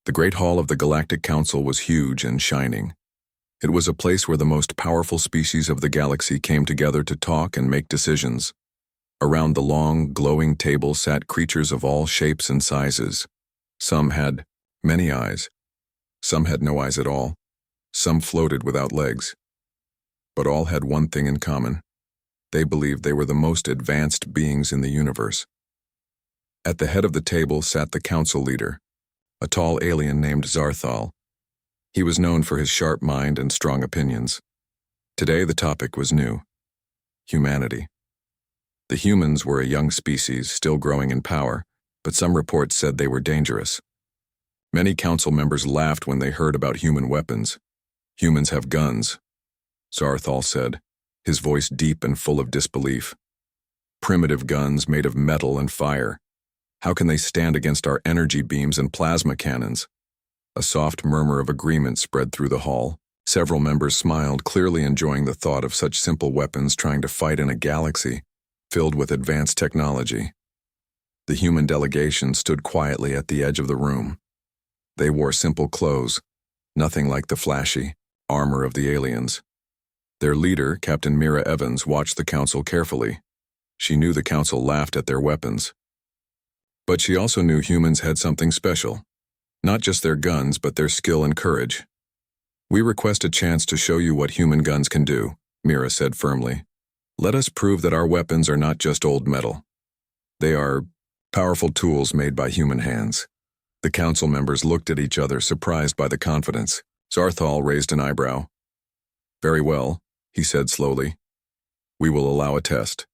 The Great Hall of the Galactic Council was huge and shining. It was a place where the most powerful species of the galaxy came together to talk and make decisions. Around the long, glowing table sat creatures of all shapes and sizes. Some had many eyes. Some had no eyes at all. Some floated without legs. But all had one thing in common. They believed they were the most advanced beings in the universe. At the head of the table sat the council leader, a tall alien named Zarthal. He was known for his sharp mind and strong opinions. Today the topic was new: humanity. The humans were a young species, still growing in power, but some reports said they were dangerous. Many council members laughed when they heard about human weapons. Humans have guns, Zarthal said, his voice deep and full of disbelief. Primitive guns made of metal and fire. How can they stand against our energy beams and plasma cannons? A soft murmur of agreement spread through the hall. Several members smiled, clearly enjoying the thought of such simple weapons trying to fight in a galaxy filled with advanced technology. The human delegation stood quietly at the edge of the room. They wore simple clothes, nothing like the flashy armor of the aliens. Their leader, Captain Mira Evans, watched the council carefully. She knew the council laughed at their weapons. But she also knew humans had something special. Not just their guns, but their skill and courage. "We request a chance to show you what human guns can do," Mira said firmly. "Let us prove that our weapons are not just old metal. They are powerful tools made by human hands." The council members looked at each other, surprised by the confidence. Zarthal raised an eyebrow. "Very well," he said slowly. "We will allow a test,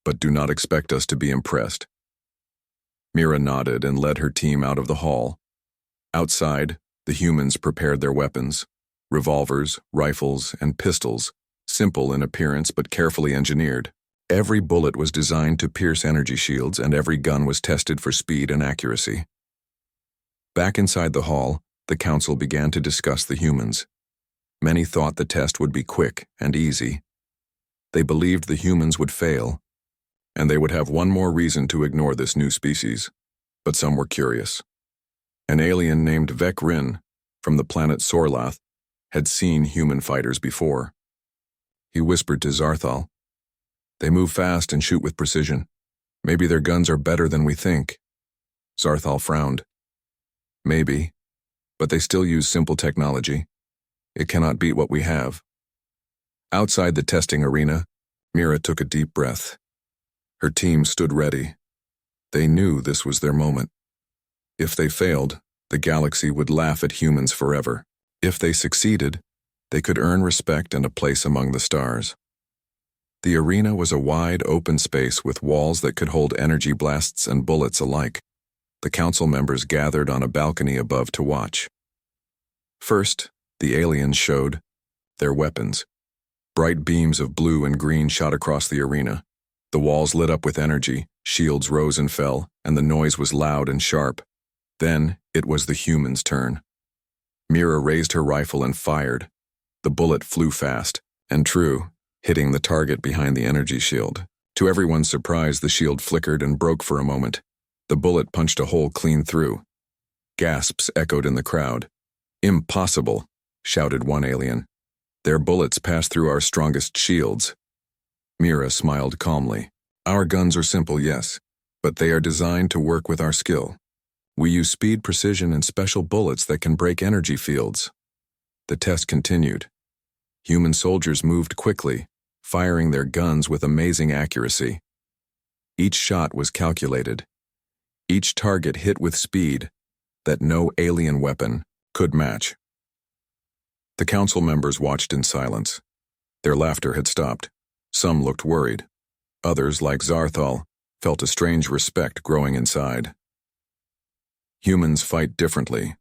but do not expect us to be impressed." Mira nodded and led her team out of the hall. Outside, the humans prepared their weapons: revolvers, rifles, and pistols, simple in appearance but carefully engineered. Every bullet was designed to pierce energy shields, and every gun was tested for speed and accuracy. Back inside the hall, the council began to discuss the humans. Many thought the test would be quick and easy. They believed the humans would fail, and they would have one more reason to ignore this new species. But some were curious. An alien named Vek Rin, from the planet Sorlath, had seen human fighters before. He whispered to Zarthal, "They move fast and shoot with precision. Maybe their guns are better than we think." Zarthal frowned. "Maybe, but they still use simple technology. It cannot beat what we have." Outside the testing arena, Mira took a deep breath. Her team stood ready. They knew this was their moment. If they failed, the galaxy would laugh at humans forever. If they succeeded, they could earn respect and a place among the stars. The arena was a wide, open space with walls that could hold energy blasts and bullets alike. The council members gathered on a balcony above to watch. First, the aliens showed their weapons. Bright beams of blue and green shot across the arena. The walls lit up with energy, shields rose and fell, and the noise was loud and sharp. Then, it was the humans' turn. Mira raised her rifle and fired. The bullet flew fast and true, hitting the target behind the energy shield. To everyone's surprise, the shield flickered and broke for a moment. The bullet punched a hole clean through. Gasps echoed in the crowd. "Impossible," shouted one alien. "Their bullets pass through our strongest shields." Mira smiled calmly. "Our guns are simple, yes, but they are designed to work with our skill. We use speed, precision, and special bullets that can break energy fields." The test continued. Human soldiers moved quickly, firing their guns with amazing accuracy. Each shot was calculated. Each target hit with speed that no alien weapon could match. The council members watched in silence. Their laughter had stopped. Some looked worried. Others, like Zarthal, felt a strange respect growing inside. "Humans fight differently,"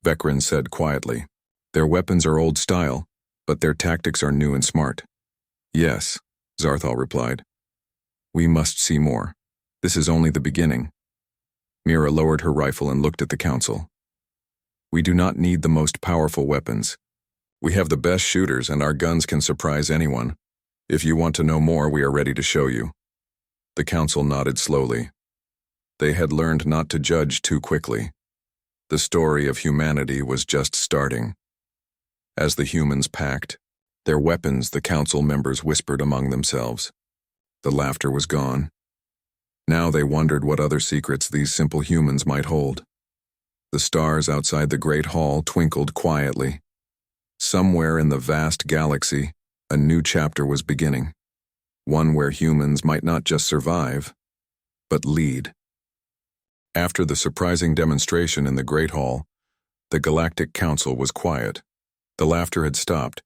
Vek Rin said quietly. "Their weapons are old style, but their tactics are new and smart." "Yes," Zarthal replied. "We must see more. This is only the beginning." Mira lowered her rifle and looked at the council. "We do not need the most powerful weapons. We have the best shooters, and our guns can surprise anyone. If you want to know more, we are ready to show you." The council nodded slowly. They had learned not to judge too quickly. The story of humanity was just starting. As the humans packed their weapons, the council members whispered among themselves. The laughter was gone. Now they wondered what other secrets these simple humans might hold. The stars outside the great hall twinkled quietly. Somewhere in the vast galaxy, a new chapter was beginning. One where humans might not just survive, but lead. After the surprising demonstration in the Great Hall, the Galactic Council was quiet. The laughter had stopped,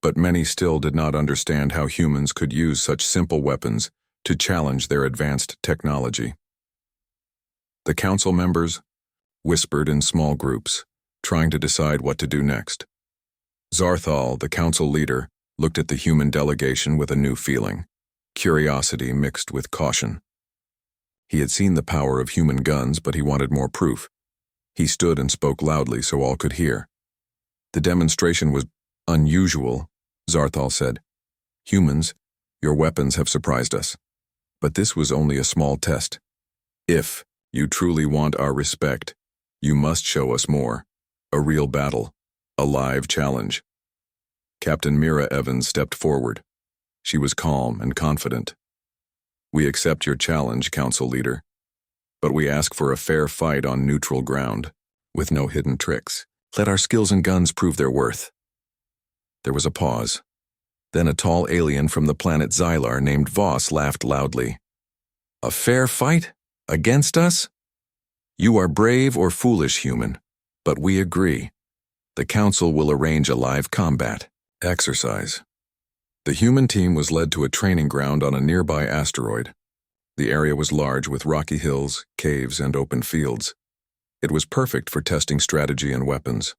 but many still did not understand how humans could use such simple weapons to challenge their advanced technology. The council members whispered in small groups, trying to decide what to do next. Zarthal, the council leader, looked at the human delegation with a new feeling, curiosity mixed with caution. He had seen the power of human guns, but he wanted more proof. He stood and spoke loudly so all could hear. The demonstration was unusual, Zarthal said. Humans, your weapons have surprised us. But this was only a small test. If you truly want our respect, you must show us more. A real battle. A live challenge. Captain Mira Evans stepped forward. She was calm and confident. We accept your challenge, Council Leader, but we ask for a fair fight on neutral ground, with no hidden tricks. Let our skills and guns prove their worth. There was a pause. Then a tall alien from the planet Xylar named Voss laughed loudly. A fair fight? Against us? You are brave or foolish, human, but we agree. The Council will arrange a live combat exercise. The human team was led to a training ground on a nearby asteroid. The area was large with rocky hills, caves, and open fields. It was perfect for testing strategy and weapons.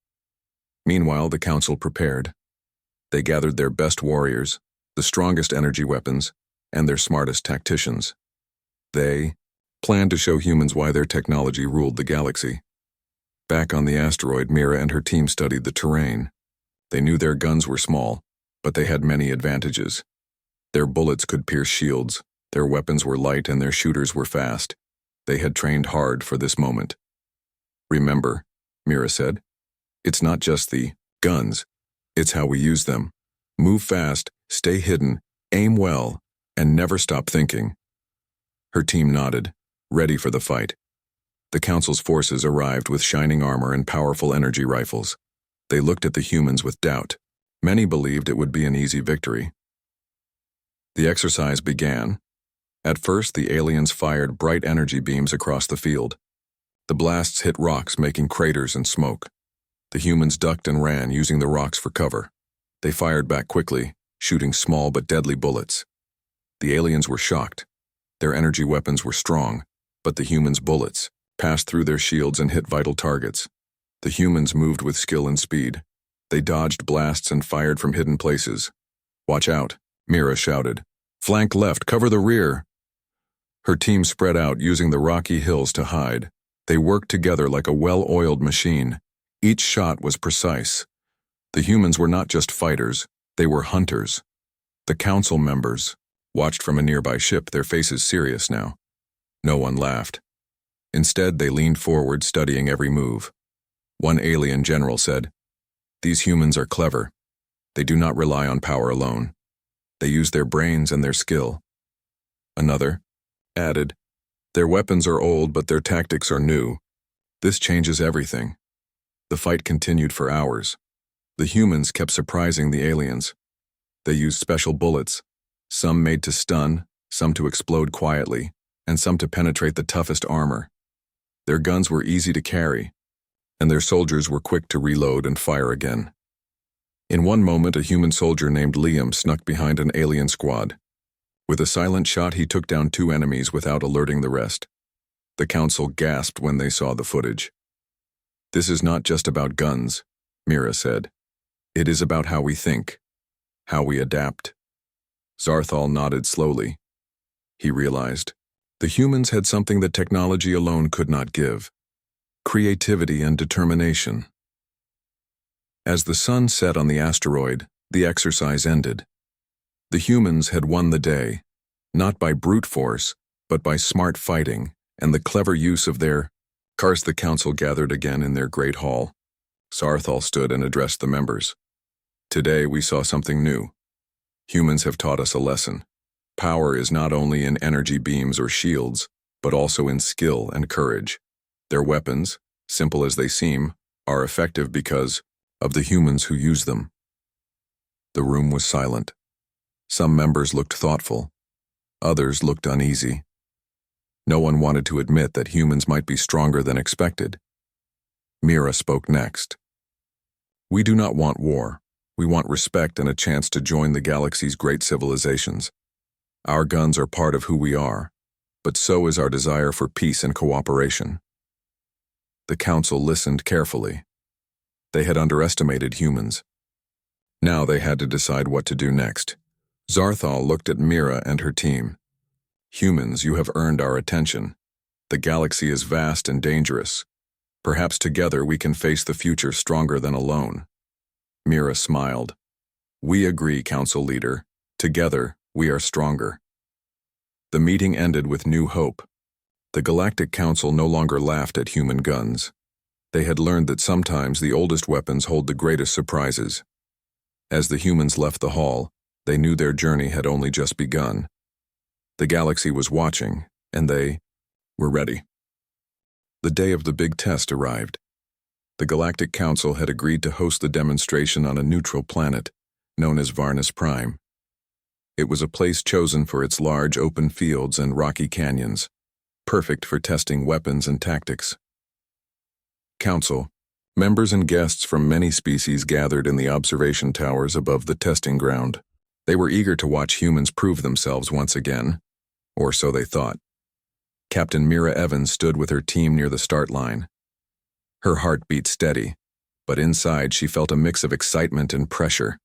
Meanwhile, the Council prepared. They gathered their best warriors, the strongest energy weapons, and their smartest tacticians. They planned to show humans why their technology ruled the galaxy. Back on the asteroid, Mira and her team studied the terrain. They knew their guns were small, but they had many advantages. Their bullets could pierce shields, their weapons were light, and their shooters were fast. They had trained hard for this moment. Remember, Mira said, it's not just the guns, it's how we use them. Move fast, stay hidden, aim well, and never stop thinking. Her team nodded, ready for the fight. The Council's forces arrived with shining armor and powerful energy rifles. They looked at the humans with doubt. Many believed it would be an easy victory. The exercise began. At first, the aliens fired bright energy beams across the field. The blasts hit rocks, making craters and smoke. The humans ducked and ran, using the rocks for cover. They fired back quickly, shooting small but deadly bullets. The aliens were shocked. Their energy weapons were strong, but the humans' bullets passed through their shields and hit vital targets. The humans moved with skill and speed. They dodged blasts and fired from hidden places. Watch out, Mira shouted. Flank left, cover the rear. Her team spread out, using the rocky hills to hide. They worked together like a well-oiled machine. Each shot was precise. The humans were not just fighters, they were hunters. The council members watched from a nearby ship, their faces serious now. No one laughed. Instead, they leaned forward, studying every move. One alien general said, "These humans are clever. They do not rely on power alone. They use their brains and their skill." Another added, "Their weapons are old, but their tactics are new. This changes everything." The fight continued for hours. The humans kept surprising the aliens. They used special bullets, some made to stun, some to explode quietly, and some to penetrate the toughest armor. Their guns were easy to carry, and their soldiers were quick to reload and fire again. In one moment, a human soldier named Liam snuck behind an alien squad. With a silent shot, he took down 2 enemies without alerting the rest. The council gasped when they saw the footage. "This is not just about guns," Mira said. "It is about how we think, how we adapt." Zarthal nodded slowly. He realized the humans had something that technology alone could not give: creativity and determination. As the sun set on the asteroid, the exercise ended. The humans had won the day, not by brute force, but by smart fighting and the clever use of their Karst the council gathered again in their great hall. Sarthal stood and addressed the members. Today we saw something new. Humans have taught us a lesson. Power is not only in energy beams or shields, but also in skill and courage. Their weapons, simple as they seem, are effective because of the humans who use them. The room was silent. Some members looked thoughtful. Others looked uneasy. No one wanted to admit that humans might be stronger than expected. Mira spoke next. We do not want war. We want respect and a chance to join the galaxy's great civilizations. Our guns are part of who we are, but so is our desire for peace and cooperation. The council listened carefully. They had underestimated humans. Now they had to decide what to do next. Zarthal looked at Mira and her team. Humans, you have earned our attention. The galaxy is vast and dangerous. Perhaps together we can face the future stronger than alone. Mira smiled. We agree, council leader. Together, we are stronger. The meeting ended with new hope. The Galactic Council no longer laughed at human guns. They had learned that sometimes the oldest weapons hold the greatest surprises. As the humans left the hall, they knew their journey had only just begun. The galaxy was watching, and they were ready. The day of the big test arrived. The Galactic Council had agreed to host the demonstration on a neutral planet, known as Varnus Prime. It was a place chosen for its large open fields and rocky canyons, perfect for testing weapons and tactics. Council, members and guests from many species gathered in the observation towers above the testing ground. They were eager to watch humans prove themselves once again, or so they thought. Captain Mira Evans stood with her team near the start line. Her heart beat steady, but inside she felt a mix of excitement and pressure.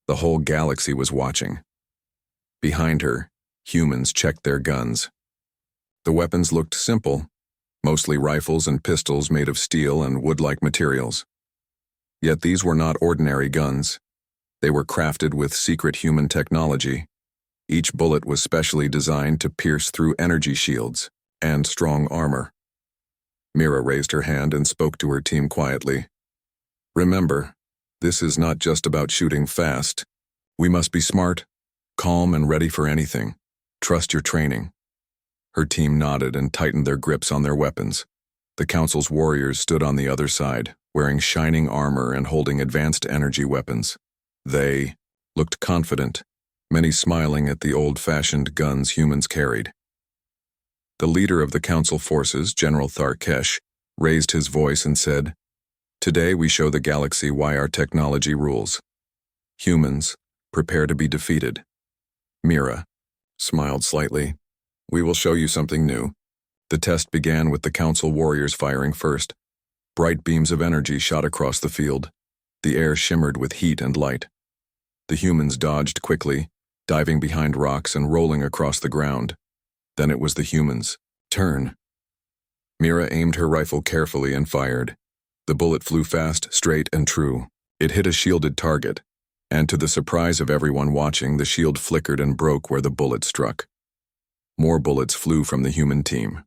The whole galaxy was watching. Behind her, humans checked their guns. The weapons looked simple, mostly rifles and pistols made of steel and wood-like materials. Yet these were not ordinary guns. They were crafted with secret human technology. Each bullet was specially designed to pierce through energy shields and strong armor. Mira raised her hand and spoke to her team quietly. Remember, this is not just about shooting fast. We must be smart, calm, and ready for anything. Trust your training. Her team nodded and tightened their grips on their weapons. The Council's warriors stood on the other side, wearing shining armor and holding advanced energy weapons. They looked confident, many smiling at the old-fashioned guns humans carried. The leader of the Council forces, General Tharkesh, raised his voice and said, Today we show the galaxy why our technology rules. Humans, prepare to be defeated. Mira smiled slightly. We will show you something new. The test began with the Council warriors firing first. Bright beams of energy shot across the field. The air shimmered with heat and light. The humans dodged quickly, diving behind rocks and rolling across the ground. Then it was the humans' turn. Mira aimed her rifle carefully and fired. The bullet flew fast, straight, and true. It hit a shielded target, and to the surprise of everyone watching, the shield flickered and broke where the bullet struck. More bullets flew from the human team.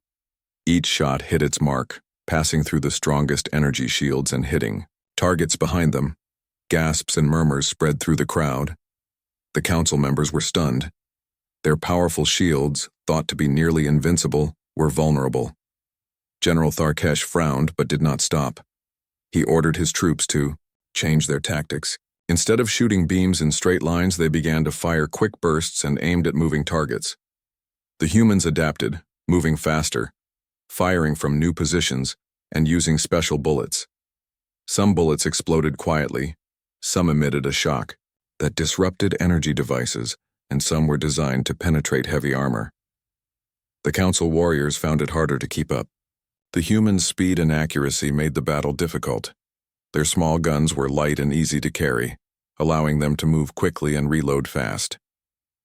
Each shot hit its mark, passing through the strongest energy shields and hitting targets behind them. Gasps and murmurs spread through the crowd. The council members were stunned. Their powerful shields, thought to be nearly invincible, were vulnerable. General Tharkesh frowned but did not stop. He ordered his troops to change their tactics. Instead of shooting beams in straight lines, they began to fire quick bursts and aimed at moving targets. The humans adapted, moving faster, firing from new positions, and using special bullets. Some bullets exploded quietly, some emitted a shock that disrupted energy devices, and some were designed to penetrate heavy armor. The council warriors found it harder to keep up. The humans' speed and accuracy made the battle difficult. Their small guns were light and easy to carry, allowing them to move quickly and reload fast.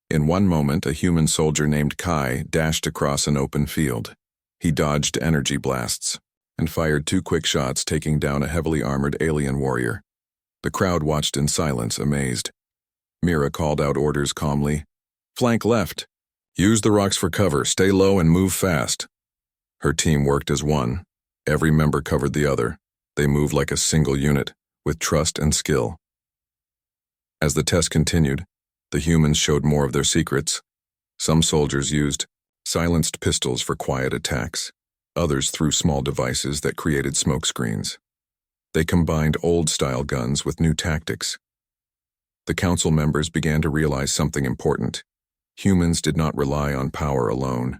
In one moment, a human soldier named Kai dashed across an open field. He dodged energy blasts and fired 2 quick shots, taking down a heavily armored alien warrior. The crowd watched in silence, amazed. Mira called out orders calmly. Flank left. Use the rocks for cover, stay low and move fast. Her team worked as one. Every member covered the other. They moved like a single unit, with trust and skill. As the test continued, the humans showed more of their secrets. Some soldiers used silenced pistols for quiet attacks. Others threw small devices that created smoke screens. They combined old-style guns with new tactics. The council members began to realize something important. Humans did not rely on power alone.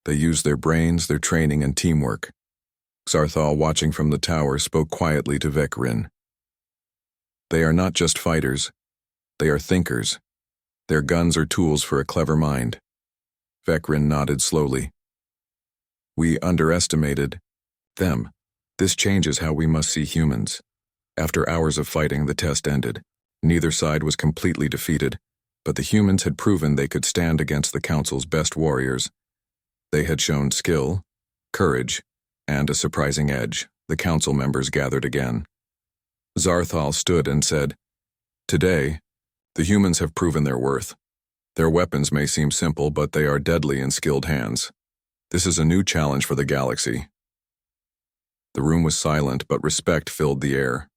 They used their brains, their training, and teamwork. Xarthal, watching from the tower, spoke quietly to Vecrin. They are not just fighters. They are thinkers. Their guns are tools for a clever mind. Vecrin nodded slowly. We underestimated them. This changes how we must see humans. After hours of fighting, the test ended. Neither side was completely defeated, but the humans had proven they could stand against the Council's best warriors. They had shown skill, courage, and a surprising edge. The Council members gathered again. Xarthal stood and said, "Today, the humans have proven their worth. Their weapons may seem simple, but they are deadly in skilled hands. This is a new challenge for the galaxy." The room was silent, but respect filled the air.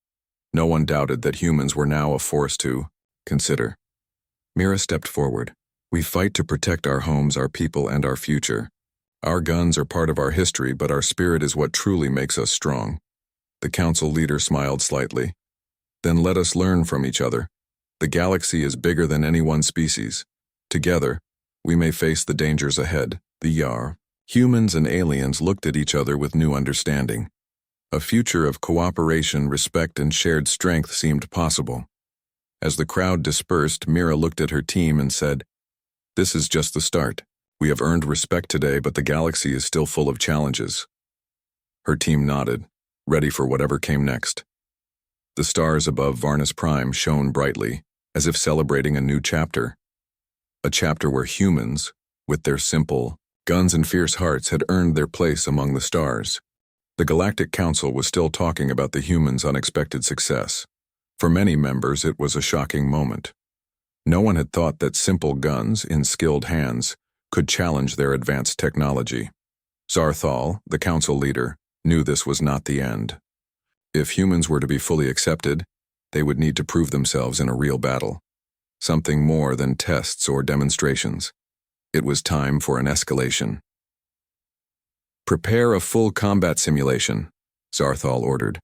No one doubted that humans were now a force to consider. Mira stepped forward. "We fight to protect our homes, our people, and our future. Our guns are part of our history, but our spirit is what truly makes us strong." The council leader smiled slightly. "Then let us learn from each other. The galaxy is bigger than any one species. Together, we may face the dangers ahead." The Yar, humans and aliens, looked at each other with new understanding. A future of cooperation, respect, and shared strength seemed possible. As the crowd dispersed, Mira looked at her team and said, "This is just the start. We have earned respect today, but the galaxy is still full of challenges." Her team nodded, ready for whatever came next. The stars above Varnus Prime shone brightly, as if celebrating a new chapter. A chapter where humans, with their simple guns and fierce hearts, had earned their place among the stars. The Galactic Council was still talking about the humans' unexpected success. For many members, it was a shocking moment. No one had thought that simple guns in skilled hands could challenge their advanced technology. Xarthal, the council leader, knew this was not the end. If humans were to be fully accepted, they would need to prove themselves in a real battle. Something more than tests or demonstrations. It was time for an escalation. "Prepare a full combat simulation," Xarthal ordered.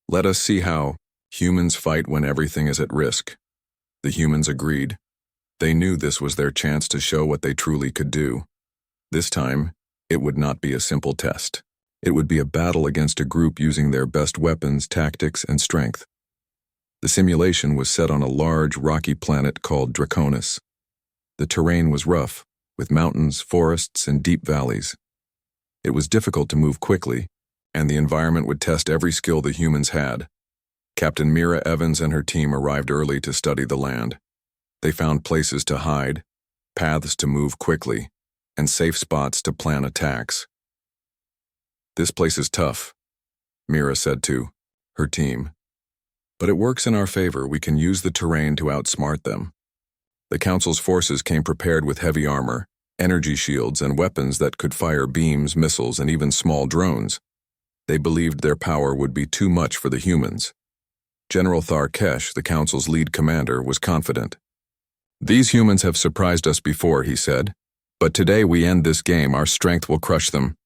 "Let us see how humans fight when everything is at risk." The humans agreed. They knew this was their chance to show what they truly could do. This time, it would not be a simple test. It would be a battle against a group using their best weapons, tactics, and strength. The simulation was set on a large, rocky planet called Draconis. The terrain was rough, with mountains, forests, and deep valleys. It was difficult to move quickly, and the environment would test every skill the humans had. Captain Mira Evans and her team arrived early to study the land. They found places to hide, paths to move quickly, and safe spots to plan attacks. "This place is tough," Mira said to her team. "But it works in our favor. We can use the terrain to outsmart them." The Council's forces came prepared with heavy armor, energy shields, and weapons that could fire beams, missiles, and even small drones. They believed their power would be too much for the humans. General Tharkesh, the Council's lead commander, was confident. "These humans have surprised us before," he said. "But today we end this game. Our strength will crush them."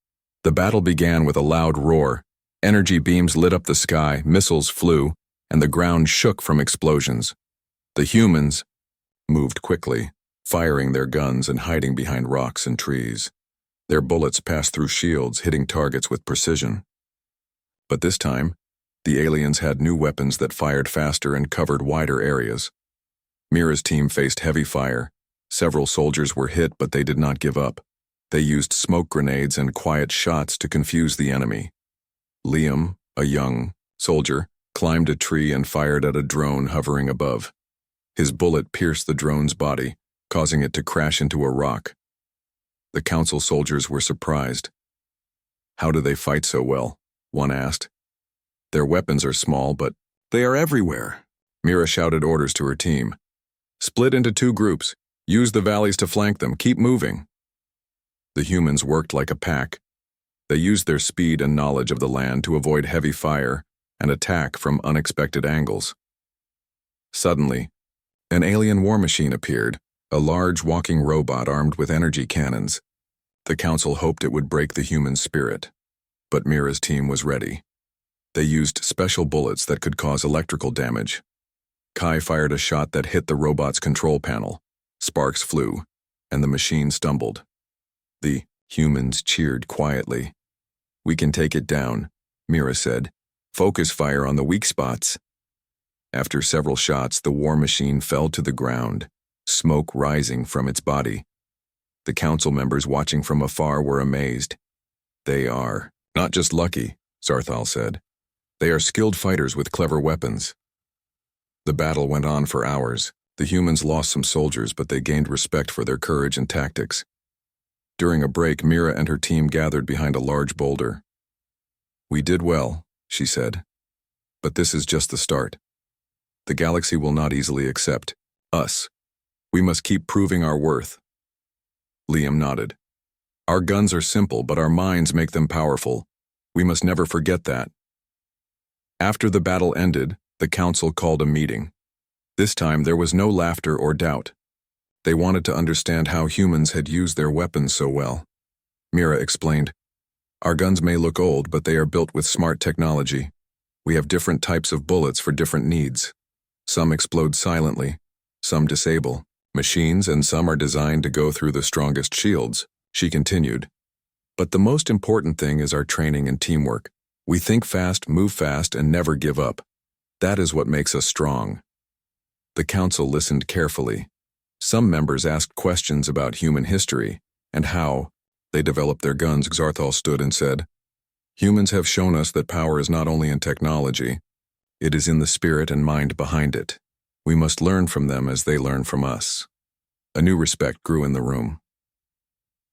The battle began with a loud roar. Energy beams lit up the sky, missiles flew, and the ground shook from explosions. The humans moved quickly, firing their guns and hiding behind rocks and trees. Their bullets passed through shields, hitting targets with precision. But this time, the aliens had new weapons that fired faster and covered wider areas. Mira's team faced heavy fire. Several soldiers were hit, but they did not give up. They used smoke grenades and quiet shots to confuse the enemy. Liam, a young soldier, climbed a tree and fired at a drone hovering above. His bullet pierced the drone's body, causing it to crash into a rock. The council soldiers were surprised. "How do they fight so well?" one asked. "Their weapons are small, but they are everywhere." Mira shouted orders to her team. "Split into 2 groups. Use the valleys to flank them. Keep moving." The humans worked like a pack. They used their speed and knowledge of the land to avoid heavy fire and attack from unexpected angles. Suddenly, an alien war machine appeared, a large walking robot armed with energy cannons. The council hoped it would break the human spirit, but Mira's team was ready. They used special bullets that could cause electrical damage. Kai fired a shot that hit the robot's control panel. Sparks flew, and the machine stumbled. The humans cheered quietly. "We can take it down," Mira said. "Focus fire on the weak spots." After several shots, the war machine fell to the ground, smoke rising from its body. The council members watching from afar were amazed. "They are not just lucky," Zarthal said. "They are skilled fighters with clever weapons." The battle went on for hours. The humans lost some soldiers, but they gained respect for their courage and tactics. During a break, Mira and her team gathered behind a large boulder. "We did well," she said. "But this is just the start. The galaxy will not easily accept us. We must keep proving our worth." Liam nodded. "Our guns are simple, but our minds make them powerful. We must never forget that." After the battle ended, the council called a meeting. This time there was no laughter or doubt. They wanted to understand how humans had used their weapons so well. Mira explained, "Our guns may look old, but they are built with smart technology. We have different types of bullets for different needs. Some explode silently, some disable machines, and some are designed to go through the strongest shields," she continued. "But the most important thing is our training and teamwork. We think fast, move fast, and never give up. That is what makes us strong." The council listened carefully. Some members asked questions about human history and how they developed their guns. Xarthal stood and said, "Humans have shown us that power is not only in technology, it is in the spirit and mind behind it. We must learn from them as they learn from us." A new respect grew in the room.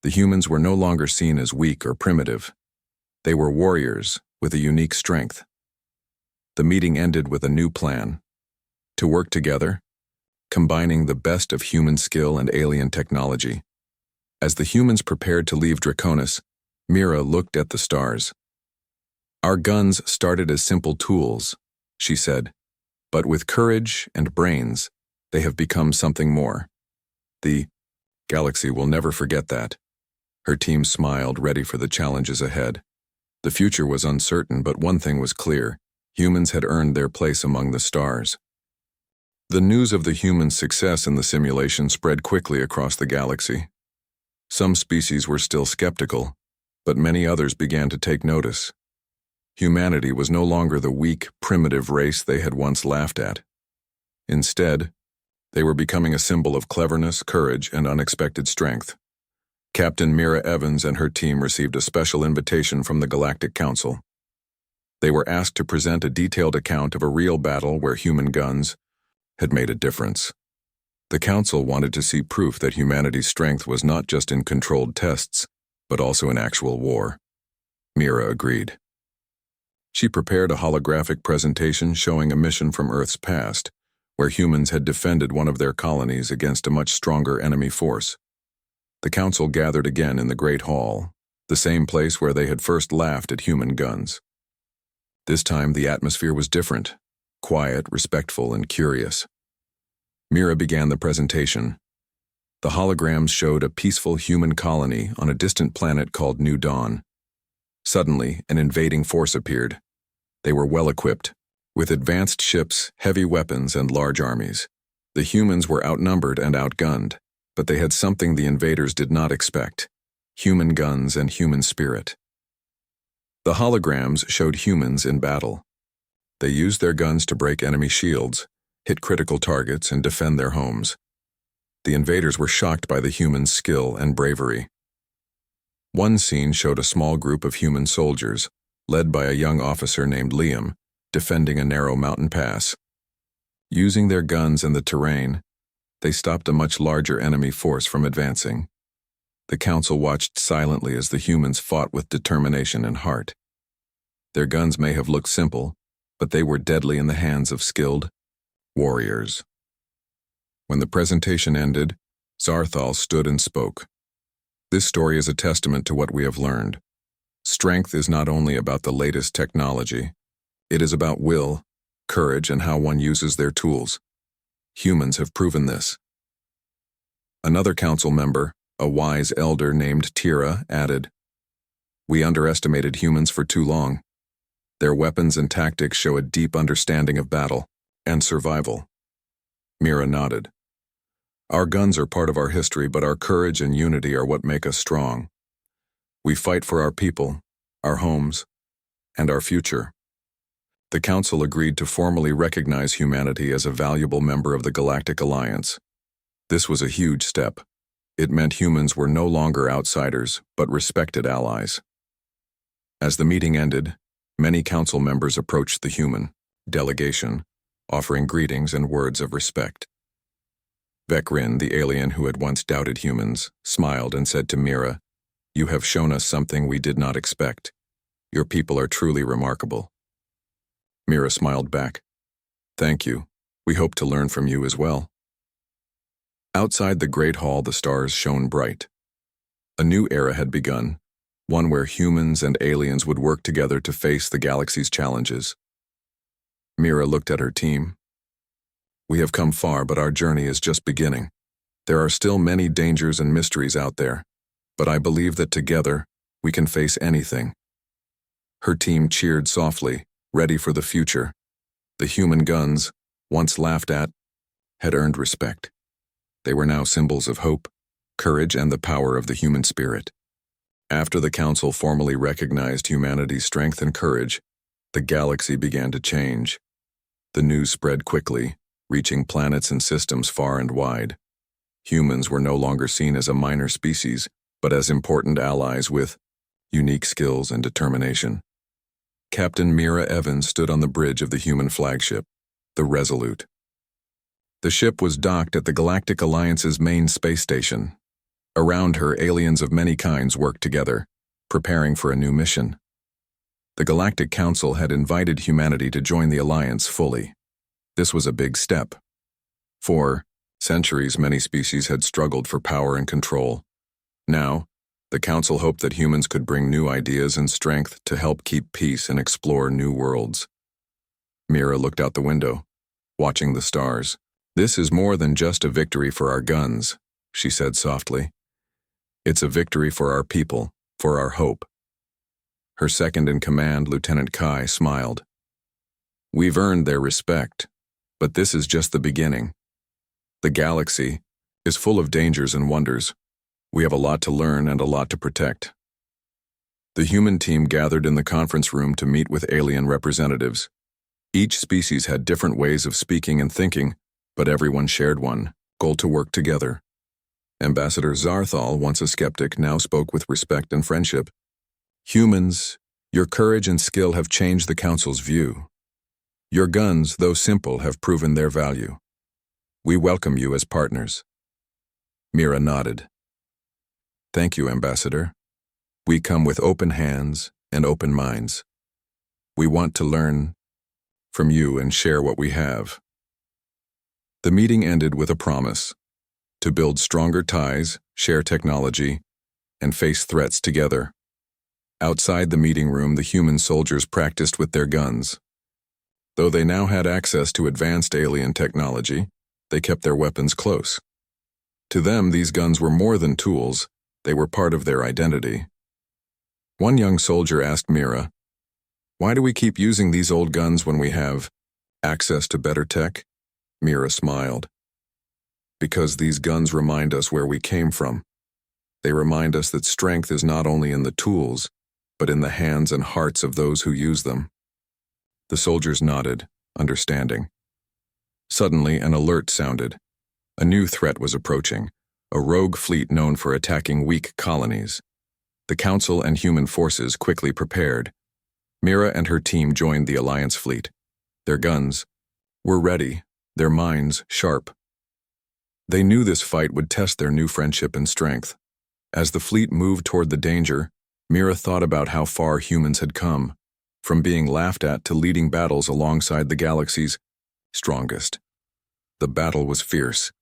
The humans were no longer seen as weak or primitive. They were warriors with a unique strength. The meeting ended with a new plan: to work together, combining the best of human skill and alien technology. As the humans prepared to leave Draconis, Mira looked at the stars. "Our guns started as simple tools," she said, "but with courage and brains, they have become something more. The galaxy will never forget that." Her team smiled, ready for the challenges ahead. The future was uncertain, but one thing was clear: humans had earned their place among the stars. The news of the humans' success in the simulation spread quickly across the galaxy. Some species were still skeptical, but many others began to take notice. Humanity was no longer the weak, primitive race they had once laughed at. Instead, they were becoming a symbol of cleverness, courage, and unexpected strength. Captain Mira Evans and her team received a special invitation from the Galactic Council. They were asked to present a detailed account of a real battle where human guns had made a difference. The Council wanted to see proof that humanity's strength was not just in controlled tests, but also in actual war. Mira agreed. She prepared a holographic presentation showing a mission from Earth's past, where humans had defended one of their colonies against a much stronger enemy force. The council gathered again in the Great Hall, the same place where they had first laughed at human guns. This time the atmosphere was different, quiet, respectful, and curious. Mira began the presentation. The holograms showed a peaceful human colony on a distant planet called New Dawn. Suddenly, an invading force appeared. They were well-equipped, with advanced ships, heavy weapons, and large armies. The humans were outnumbered and outgunned, but they had something the invaders did not expect: human guns and human spirit. The holograms showed humans in battle. They used their guns to break enemy shields, hit critical targets, and defend their homes. The invaders were shocked by the humans' skill and bravery. One scene showed a small group of human soldiers, led by a young officer named Liam, defending a narrow mountain pass. Using their guns and the terrain, they stopped a much larger enemy force from advancing. The council watched silently as the humans fought with determination and heart. Their guns may have looked simple, but they were deadly in the hands of skilled warriors. When the presentation ended, Zarthal stood and spoke. "This story is a testament to what we have learned. Strength is not only about the latest technology, it is about will, courage, and how one uses their tools. Humans have proven this. Another council member, a wise elder named Tira, added, "We underestimated humans for too long. Their weapons and tactics show a deep understanding of battle and survival." Mira nodded. "Our guns are part of our history, but our courage and unity are what make us strong. We fight for our people, our homes, and our future." The Council agreed to formally recognize humanity as a valuable member of the Galactic Alliance. This was a huge step. It meant humans were no longer outsiders, but respected allies. As the meeting ended, many council members approached the human delegation, offering greetings and words of respect. Vekrin, the alien who had once doubted humans, smiled and said to Mira, "You have shown us something we did not expect. Your people are truly remarkable." Mira smiled back. "Thank you. We hope to learn from you as well." Outside the Great Hall, the stars shone bright. A new era had begun, one where humans and aliens would work together to face the galaxy's challenges. Mira looked at her team. "We have come far, but our journey is just beginning. There are still many dangers and mysteries out there, but I believe that together, we can face anything." Her team cheered softly, ready for the future. The human guns, once laughed at, had earned respect. They were now symbols of hope, courage, and the power of the human spirit. After the Council formally recognized humanity's strength and courage, the galaxy began to change. The news spread quickly, reaching planets and systems far and wide. Humans were no longer seen as a minor species, but as important allies with unique skills and determination. Captain Mira Evans stood on the bridge of the human flagship, the Resolute. The ship was docked at the Galactic Alliance's main space station. Around her, aliens of many kinds worked together, preparing for a new mission. The Galactic Council had invited humanity to join the Alliance fully. This was a big step. For centuries, many species had struggled for power and control. Now, the Council hoped that humans could bring new ideas and strength to help keep peace and explore new worlds. Mira looked out the window, watching the stars. "This is more than just a victory for our guns," she said softly. "It's a victory for our people, for our hope." Her second-in-command, Lieutenant Kai, smiled. "We've earned their respect, but this is just the beginning. The galaxy is full of dangers and wonders. We have a lot to learn and a lot to protect." The human team gathered in the conference room to meet with alien representatives. Each species had different ways of speaking and thinking, but everyone shared one goal: to work together. Ambassador Zarthal, once a skeptic, now spoke with respect and friendship. "Humans, your courage and skill have changed the Council's view. Your guns, though simple, have proven their value. We welcome you as partners." Mira nodded. "Thank you, Ambassador. We come with open hands and open minds. We want to learn from you and share what we have." The meeting ended with a promise: to build stronger ties, share technology, and face threats together. Outside the meeting room, the human soldiers practiced with their guns. Though they now had access to advanced alien technology, they kept their weapons close. To them, these guns were more than tools. They were part of their identity. One young soldier asked Mira, "Why do we keep using these old guns when we have access to better tech?" Mira smiled. "Because these guns remind us where we came from. They remind us that strength is not only in the tools, but in the hands and hearts of those who use them." The soldiers nodded, understanding. Suddenly, an alert sounded. A new threat was approaching, a rogue fleet known for attacking weak colonies. The Council and human forces quickly prepared. Mira and her team joined the Alliance fleet. Their guns were ready, their minds sharp. They knew this fight would test their new friendship and strength. As the fleet moved toward the danger, Mira thought about how far humans had come, from being laughed at to leading battles alongside the galaxy's strongest. The battle was fierce.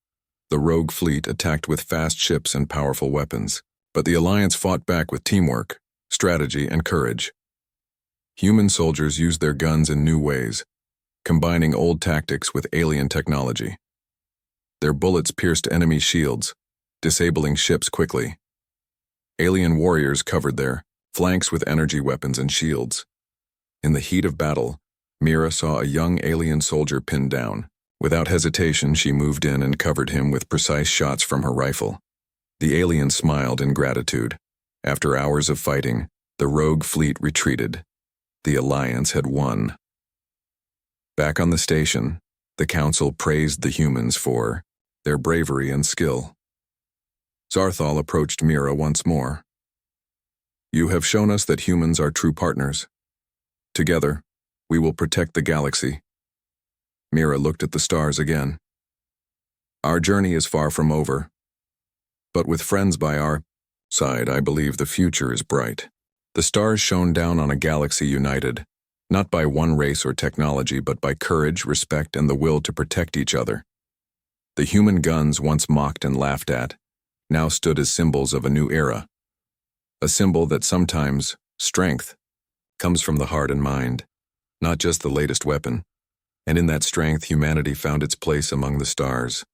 The rogue fleet attacked with fast ships and powerful weapons, but the Alliance fought back with teamwork, strategy, and courage. Human soldiers used their guns in new ways, combining old tactics with alien technology. Their bullets pierced enemy shields, disabling ships quickly. Alien warriors covered their flanks with energy weapons and shields. In the heat of battle, Mira saw a young alien soldier pinned down. Without hesitation, she moved in and covered him with precise shots from her rifle. The alien smiled in gratitude. After hours of fighting, the rogue fleet retreated. The Alliance had won. Back on the station, the Council praised the humans for their bravery and skill. Zarthal approached Mira once more. "You have shown us that humans are true partners. Together, we will protect the galaxy." Mira looked at the stars again. "Our journey is far from over. But with friends by our side, I believe the future is bright." The stars shone down on a galaxy united, not by one race or technology, but by courage, respect, and the will to protect each other. The human guns, once mocked and laughed at, now stood as symbols of a new era. A symbol that sometimes strength comes from the heart and mind, not just the latest weapon. And in that strength, humanity found its place among the stars.